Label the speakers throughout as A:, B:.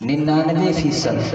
A: 99%,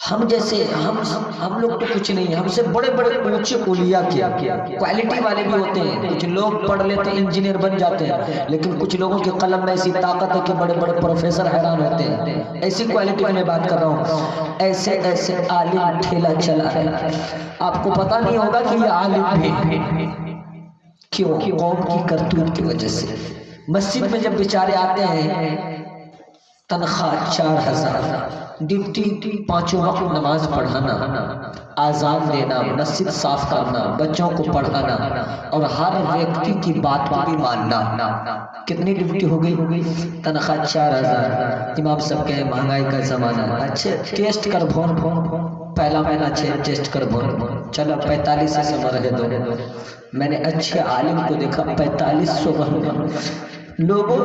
A: ہم جیسے ہم لوگ تو کچھ نہیں، ہم سے بڑے بڑے اونچے اولیاء کی کوالٹی والے بھی ہوتے ہیں. کچھ لوگ پڑھ لیتے ہیں انجینئر بن جاتے ہیں، لیکن کچھ لوگوں کے قلم میں ایسی طاقت ہے کہ بڑے بڑے پروفیسر حیران ہوتے ہیں. ایسی کوالٹی میں بات کر رہا ہوں. ایسے ایسے عالم ٹھیلا چلا رہے ہیں. آپ کو پتہ نہیں ہوگا کہ یہ عالم بھی کیوں؟ قوم کی کرتوت کی وجہ سے. مسجد میں جب بیچارے آتے ہیں، تنخواہ 4000، ڈیوٹی 5 وقت نماز پڑھانا، آذان دینا، مسجد صاف کرنا، بچوں کو پڑھانا اور ہر ویکتی کی بات کو بھی ماننا. کتنی ڈیوٹی ہو گئی؟ تنخواہ 4000. امام صاحب کہے مہنگائی کا زمانہ، اچھے ٹیسٹ کر بھون پہلا مہینہ اچھے ٹیسٹ کر بھون، چلو 45 سے رہے دو. میں نے اچھے عالم کو دیکھا 4500 لوگوں.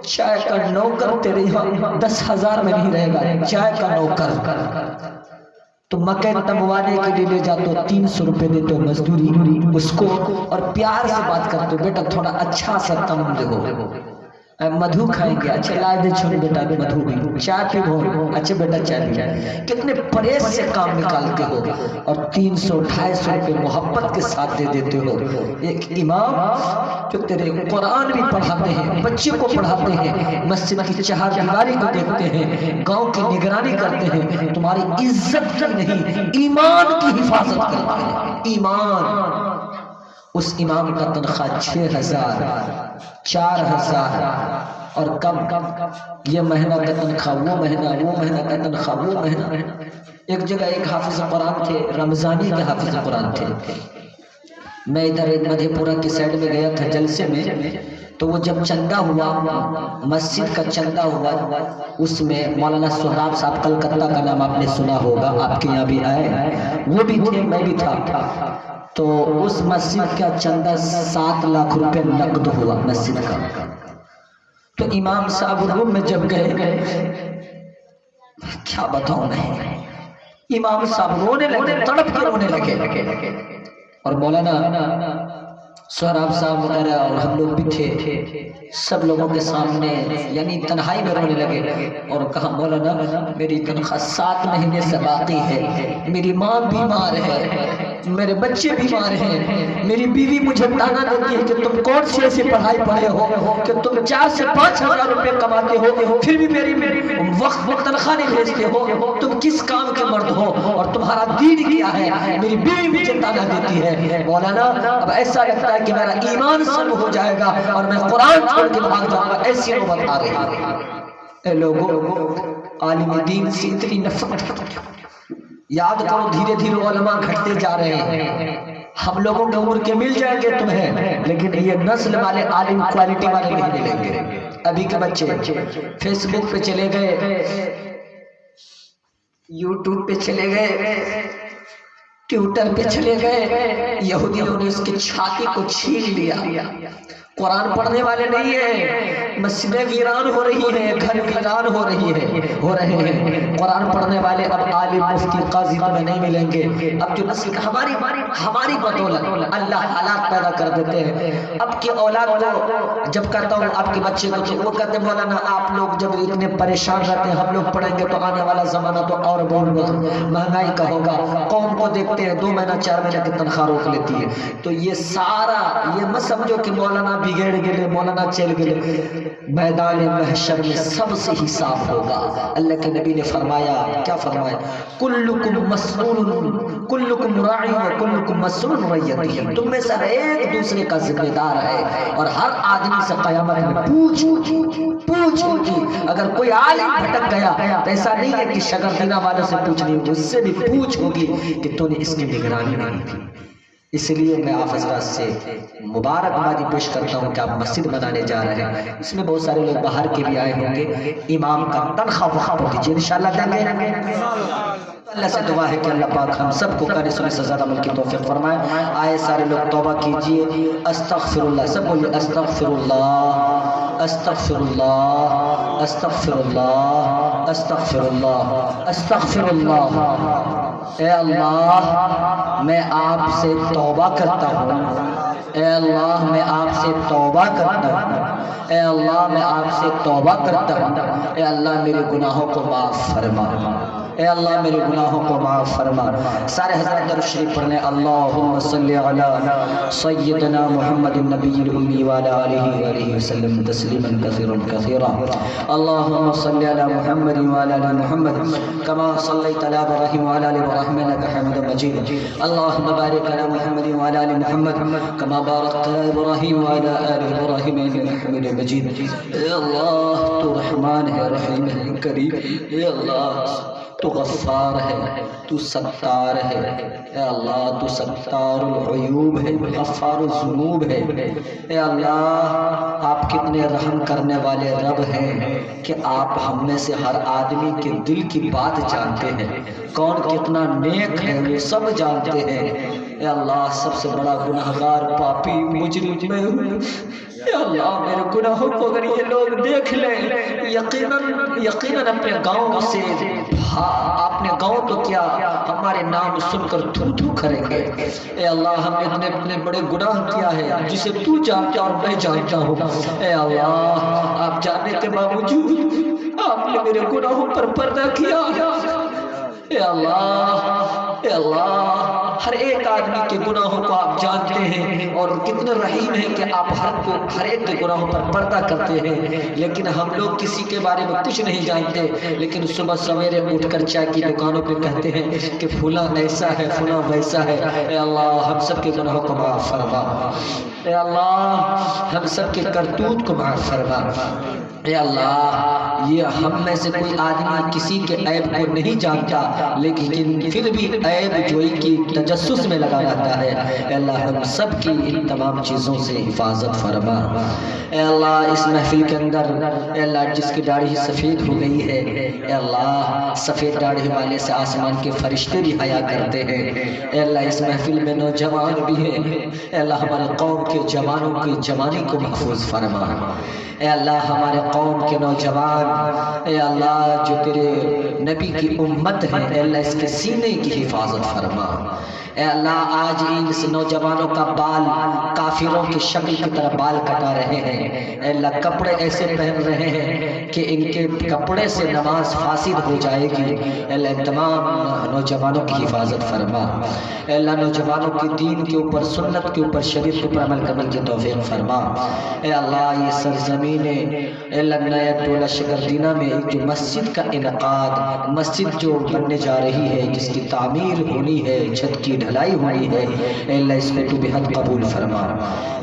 A: چائے کا نوکر تیرے یہاں 10,000 میں نہیں رہے گا. چائے کا نوکر تو مکے تموانے کے لیے لے جاتے 300 روپے دیتے ہو مزدوری اس کو، اور پیار سے بات کرتے ہو بیٹا تھوڑا اچھا سا تم دو، مدھو کھائیں گے، اچھا لائے دے چھوڑ بیٹا مدھو بھی، چائے پی ہو، اچھا بیٹا چائے پی. کتنے پریز سے کام نکالتے ہو اور 300-250 روپے محبت کے ساتھ دے دیتے ہو. ایک امام جو تیرے قرآن بھی پڑھاتے ہیں، بچے کو پڑھاتے ہیں، مسجد کی چہار دیواری کو دیکھتے ہیں، گاؤں کی نگرانی کرتے ہیں، تمہاری عزت کی نہیں ایمان کی حفاظت کرتے ہیں. ایمان. اس امام کا تنخواہ 6,000، 4,000 اور کم. یہ مہینہ کا تنخواہ، وہ مہینہ کا تنخواہ، وہ مہینہ. ایک جگہ ایک حافظ قرآن تھے، رمضانی کے حافظ قرآن تھے. میں ادھر مدھے پورہ کی سائڈ میں گیا تھا جلسے میں، تو وہ جب چندہ ہوا، مسجد کا چندہ ہوا، اس میں مولانا سہراب صاحب کلکتہ کا نام آپ نے سنا ہوگا، آپ کے یہاں بھی آئے، وہ بھی تھے، میں بھی تھا. تو اس مسجد کا چندہ 7 لاکھ روپے نقد ہوا مسجد کا. تو امام صاحب روم میں جب گئے، کیا بتاؤں میں، امام صاحب رونے لگے، تڑپ کے رونے لگے. اور مولانا سہراب صاحب وغیرہ اور ہم لوگ بھی تھے، سب لوگوں کے سامنے یعنی تنہائی میں رونے لگے اور کہا مولانا میری تنخواہ 7 مہینے سے باقی ہے، میری ماں بیمار ہے، میرے بچے بیمار ہیں، میری بیوی مجھے تانا دیتی ہے کہ تم کون سی ایسی پڑھائی پڑھے ہو کہ تم 4 سے 5,000 روپے کماتے ہو، پھر بھی میری وقت تنخواہ نہیں بھیجتے ہو، تم کس کام کے مرد ہو اور تمہارا دین کیا ہے، میری بیوی مجھے تانا دیتی ہے. مولانا اب ایسا لگتا ہے کہ میرا ایمان سلب ہو جائے گا اور میں قرآن چھوڑ کے بھاگ جاؤں گا. ایسی نوبت آ رہی ہے. اے لوگوں، عالم دین سے اتنی نفرت. یاد کرو دھیرے دھیرے علماء گھٹتے جا رہے ہیں. ہم لوگوں کے عمر کے مل جائیں گے تمہیں، لیکن یہ نسل والے عالم کوالٹی والے نہیں ملیں گے. ابھی کے بچے فیس بک پہ چلے گئے، یوٹیوب پہ چلے گئے، ٹویٹر پہ چلے گئے، یہودیوں نے اس کی چھاتی کو چھین لیا. قرآن پڑھنے والے نہیں ہیں، مسجدیں ویران ہو رہی ہیں، گھر ویران ہو رہے ہیں. قرآن پڑھنے والے اب عالم مفتی قاضی میں نہیں ملیں گے. اب جو نسل ہماری بدولت اللہ حالات پیدا کر دیتے ہیں. اب کی اولاد کو جب کہتا ہوں آپ کے بچے کو، وہ کہتے ہیں مولانا آپ لوگ جب اتنے پریشان رہتے ہیں، ہم لوگ پڑھیں گے تو آنے والا زمانہ تو اور بہت مہنگائی کا ہوگا. قوم کو دیکھتے ہیں 2 مہینہ 4 مہینہ کی تنخواہ روک لیتی ہے. تو یہ سارا یہ مت سمجھو کہ مولانا بگڑ گئے، مولانا چل گئے. میدان محشر میں سب سے حساب ہوگا. اللہ کے نبی نے فرمایا، کیا فرمایا؟ کلکم مسئول، کلکم راعی و کلکم مسئول رعیتہ. تم میں سے ایک دوسرے کا ذمہ دار ہے اور ہر آدمی سے قیامت میں پوچھ ہوگی. اگر کوئی عالم بھٹک گیا تو ایسا نہیں ہے کہ شگردینہ والوں سے پوچھنی ہوگی، اس سے بھی پوچھ ہوگی کہ تو نے اس کی نگرانی نہیں کی. اس لیے میں آپ حضرات سے مبارکبادی پیش کرتا ہوں کہ آپ مسجد بنانے جا رہے ہیں. اس میں بہت سارے لوگ باہر کے بھی آئے ہوں گے. امام کا تنخواہ وقف دیجیے، انشاءاللہ دیں گے. اللہ سے دعا ہے کہ اللہ پاک ہم سب کو کہنے سننے سے زیادہ عمل کی توفیق فرمائے. آئے سارے لوگ توبہ کیجئے. استغفر اللہ، سب بولیے استغفر اللہ، استغفر اللہ، استغفر اللہ، استغفر اللہ، استغفر اللہ. اے اللہ میں آپ سے توبہ کرتا ہوں، اے اللہ میں آپ سے توبہ کرتا ہوں، اے اللہ میں آپ سے توبہ کرتا ہوں، اے اللہ میرے گناہوں کو معاف فرما. اے اللہ میرے گناہوں کو معاف فرما۔ سارے حضرات درود شریف پڑھ لیں۔ اللہم صلی علی سیدنا محمد النبی الامی وعلی آلہ وآلہ وسلم تسلیما کثیرا کثیرا۔ اللہم صلی علی محمد وعلی آل محمد کما صلیت علی ابراہیم وعلی آل ابراہیم انک حمید مجید۔ اللہم بارک علی محمد وعلی آل محمد کما بارکت علی ابراہیم وعلی آل ابراہیم انک حمید مجید۔ اے اللہ تو رحمان ہے، رحیم ہے، کریم ہے۔ اے اللہ تو غفار ہے، تو ستار ہے۔ اے اللہ تو ستار العیوب ہے، غفار الذنوب ہے۔ اے اللہ آپ کتنے رحم کرنے والے رب ہیں کہ آپ ہم میں سے ہر آدمی کے دل کی بات جانتے ہیں، کون کتنا نیک ہے سب جانتے ہیں۔ اے اللہ سب سے بڑا گناہگار پاپی مجرم میں ہوں۔ اے اللہ میرے گناہوں کو اگر یہ لوگ دیکھ لیں یقیناً اپنے گاؤں سے اپنے گاؤں تو کیا ہمارے نام سن کر تھو تھو کریں گے۔ اے اللہ ہم نے اتنے بڑے گناہ کیا ہے جسے تو جانتا اور میں جانتا ہوں۔ اے اللہ آپ جاننے کے باوجود آپ نے میرے گناہوں پر پردہ کیا۔ اے اللہ ہر ایک آدمی کے گناہوں کو آپ جانتے ہیں اور کتنے رحیم ہیں کہ آپ ہر ایک کے گناہوں پر پردہ کرتے ہیں، لیکن ہم لوگ کسی کے بارے میں کچھ نہیں جانتے، لیکن صبح سویرے اٹھ کر چائے کی دکانوں پہ کہتے ہیں کہ فلاں ایسا ہے فلاں ویسا ہے۔ اے اللہ ہم سب کے گناہوں کو معاف فرما۔ اے اللہ ہم سب کے کرتوت کو معاف فرما۔ اے اللہ یہ ہم میں سے کوئی آدمی کسی کے عیب کو نہیں جانتا، لیکن پھر بھی عیب جوئی کی تجسس میں لگا رہتا ہے۔ اے اللہ ہم سب کی ان تمام چیزوں سے حفاظت فرما۔ اے اللہ اس محفل کے اندر اے اللہ جس کی داڑھی سفید ہو گئی ہے، اے اللہ سفید داڑھی والے سے آسمان کے فرشتے بھی حیا کرتے ہیں۔ اے اللہ اس محفل میں نوجوان بھی ہیں، اے اللہ ہمارے قوم کے جوانوں کی جوانی کو محفوظ فرما۔ اے اللہ ہمارے قوم کے نوجوان اے اللہ جو تیرے نبی کی امت ہے، اے اللہ اس کے سینے کی حفاظت فرما۔ اے اللہ آج اس نوجوانوں کا بال کافروں کی شکل کی طرح بال کٹا رہے ہیں، اے اللہ کپڑے ایسے پہن رہے ہیں کہ ان کے کپڑے سے نماز فاسد ہو جائے گی۔ اے اللہ تمام نوجوانوں کی حفاظت فرما۔ اے اللہ نوجوانوں کی دین کے اوپر سنت کے اوپر شریعت کے اوپر عمل کرنے کی توفیق فرما۔ اے اللہ یہ سرزمین اے اللہ نیا ٹولہ شکردینہ میں ایک جو مسجد کا انعقاد، مسجد جو بننے جا رہی ہے، جس کی تعمیر ہونی ہے، چھت کی ڈھلائی ہونی ہے، اے اللہ اس کو تو بحق قبول فرما۔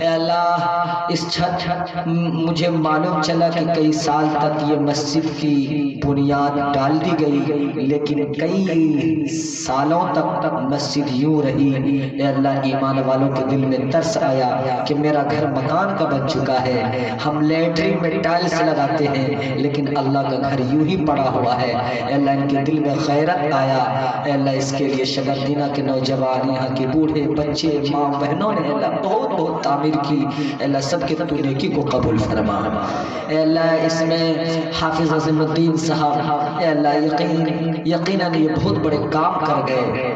A: اے اللہ اس چھت مجھے معلوم چلا کہ کئی سال تک یہ مسجد کی بنیاد ڈال دی گئی، لیکن کئی سالوں تک مسجد یوں رہی۔ اے اللہ ایمان والوں کے دل میں ترس آیا کہ میرا گھر مکان کا بن چکا ہے، ہم لیٹرین میں ٹائلز لگاتے ہیں لیکن اللہ کا گھر یوں ہی پڑا ہوا ہے۔ اے اللہ ان کے دل میں غیرت آیا۔ اے اللہ اس کے لیے شکردینہ کے نوجوان، یہاں کے بوڑھے بچے، ماں بہنوں نے اللہ بہت بہت تعمیر کی۔ اے اللہ سب کے تو نیکی کو قبول فرما۔ اے اللہ اس میں حافظ عظیم الدین صاحب اے اللہ یقیناً یہ بہت بڑے کام کر گئے۔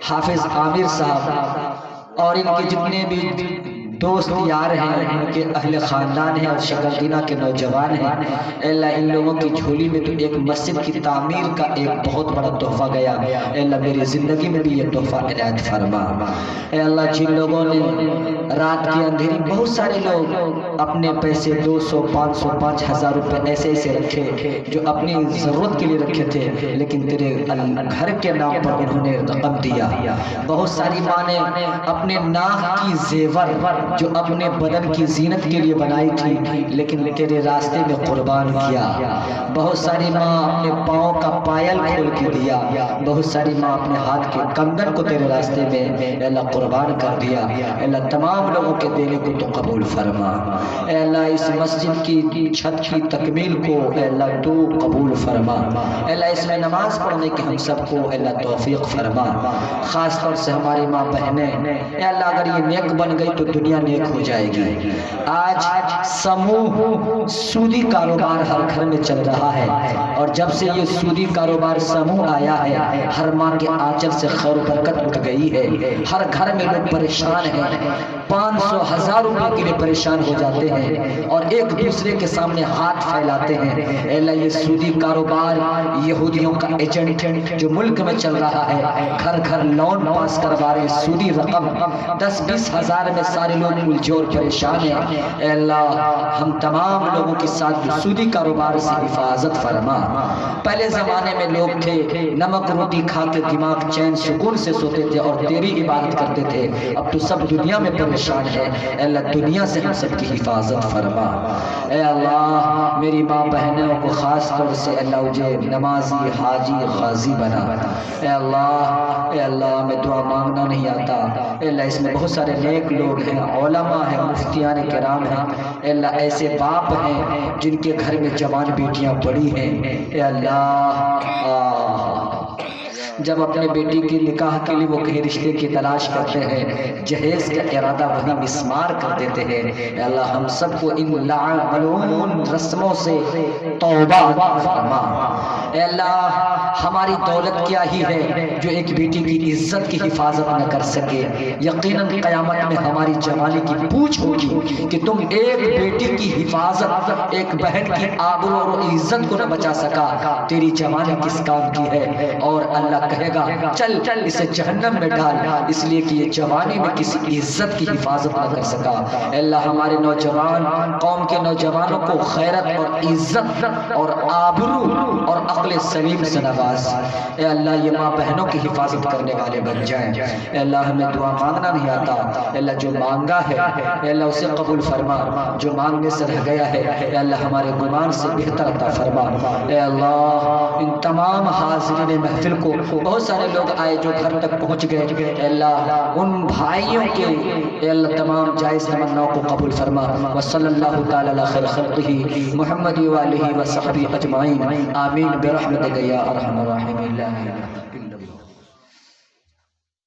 A: حافظ عامر صاحب اور ان کے جتنے بھی دوست یار ہیں، ان کے اہل خاندان ہیں اور شکردینہ کے نوجوان ہیں، اے اللہ ان لوگوں کی جھولی میں تو ایک مسجد کی تعمیر کا ایک بہت بڑا تحفہ گیا۔ اے اللہ میری زندگی میں بھی یہ تحفہ عنایت فرما۔ اے اللہ جن لوگوں نے رات کی اندھیری، بہت سارے لوگ اپنے پیسے 200 500 5000 روپے ایسے ایسے رکھے جو اپنی ضرورت کے لیے رکھے تھے، لیکن تیرے گھر کے نام پر انہوں نے رقم دیا۔ بہت ساری ماں نے اپنے ناک کی زیور جو اپنے بدن کی زینت کے لیے بنائی تھی، لیکن تیرے راستے میں قربان کیا۔ بہت ساری ماں اپنے پاؤں کا پائل کھول کے دیا، بہت ساری ماں اپنے ہاتھ کے کنگن کو تیرے راستے میں اے اللہ قربان کر دیا۔ اے اللہ تمام لوگوں کے دینے کو تو قبول فرما۔ اے اللہ اس مسجد کی چھت کی تکمیل کو اے اللہ تو قبول فرما۔ اے اللہ اس میں نماز پڑھنے کی ہم سب کو اے اللہ توفیق فرما، خاص طور سے ہماری ماں بہنیں۔ اے اللہ اگر یہ نیک بن گئی تو دنیا نیک ہو جائے گی۔ آج سموہ سودی کاروبار ہر گھر میں چل رہا ہے، اور جب سے یہ سودی کاروبار سموہ آیا ہے، ہر ماں کے آنچل سے خیر و برکت اٹھ گئی ہے۔ ہر گھر میں لوگ پریشان ہیں، 500 1000 روپے کے لیے پریشان ہو جاتے ہیں اور ایک دوسرے کے سامنے ہاتھ پھیلاتے ہیں۔ اے اللہ، یہ سودی کاروبار یہودیوں کا ایجنٹ جو ملک میں چل رہا ہے، گھر گھر لون پاس کروا رہے، سودی رقم 10-20 ہزار میں سارے لوگ الجھے اور پریشان ہیں۔ اے اللہ، ہم تمام لوگوں کے ساتھ سودی کاروبار سے حفاظت فرما۔ پہلے زمانے میں لوگ تھے نمک روٹی کھا کے دماغ چین سکون سے سوتے تھے اور تیری عبادت کرتے تھے، اب تو سب دنیا میں پریشان ہے۔ اے اللہ، دنیا سے ہم سب کی حفاظت فرما۔ اے اللہ، میری ماں بہنوں کو خاص طور سے اللہ مجھے نمازی حاجی غازی بنا۔ اے اللہ، میں دعا مانگنا نہیں آتا۔ اے اللہ، اس میں بہت سارے نیک لوگ ہیں، علماء ہیں، مفتیان کرام ہیں۔ اے اللہ، ایسے باپ ہیں جن کے گھر میں جوان بیٹیاں بڑی ہیں۔ اے اللہ، جب اپنے بیٹی کی نکاح کے لیے وہ کہیں رشتے کی تلاش کرتے ہیں، جہیز کا ارادہ وہی مسمار کر دیتے ہیں۔ اے اللہ، ہم سب کو ان ملعون رسموں سے توبہ فرما۔ اے اللہ، ہماری دولت کیا ہی ہے جو ایک بیٹی کی عزت کی حفاظت نہ کر سکے۔ یقیناً قیامت میں ہماری جوانی کی پوچھ ہوگی کہ تم ایک بیٹی کی حفاظت، ایک بہن کی آبرو اور عزت کو نہ بچا سکا، تیری جوانی کس کام کی ہے؟ اور اللہ کہے گا چل اسے جہنم میں ڈال، اس لیے کہ یہ جوانی میں کسی عزت کی حفاظت نہ کر سکا۔ اے اللہ، ہمارے نوجوان قوم کے نوجوانوں کو خیرت اور عزت اور آبرو اور عقل سلیم سے نواز۔ اے اللہ، یہ ماں بہنوں کی حفاظت کرنے والے بن جائیں۔ اے اللہ، ہمیں دعا مانگنا نہیں آتا، اے اللہ جو مانگا ہے اے اللہ اسے قبول فرما، جو مانگنے سے رہ گیا ہے اے اللہ ہمارے گمان سے بہتر عطا فرما۔ اے اللہ، ان تمام حاضرین محفل کو بہت سارے لوگ آئے جو گھر تک پہنچ گئے، اے اللہ ان بھائیوں کے اے اللہ تمام جائز تمناؤں کو قبول فرما۔ وصلی اللہ تعالی علی خیر خلقہ محمد وآلہ وصحبہ اجمعین، آمین برحمتک یا ارحم الراحمین۔